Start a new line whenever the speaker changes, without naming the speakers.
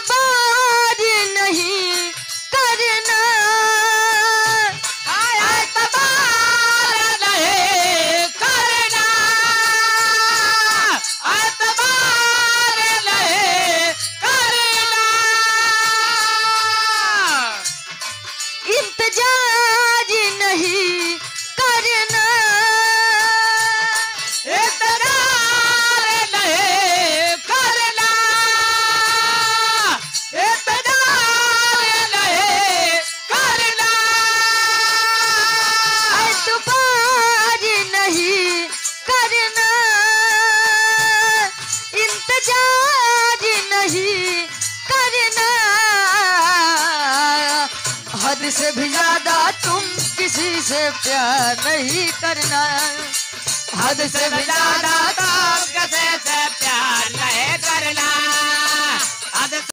एतबार नहीं करना,
एतबार नहीं करना, एतबार नहीं करना,
इंतजार नहीं करना,
इंतजार नहीं करना, इंतजार नहीं करना,
एतबार नहीं करना, इंतजार नहीं करना। हद से भी ज्यादा तुम किसी से प्यार नहीं करना,
हद से भी ज्यादा तो किसी से प्यार नहीं करना, हद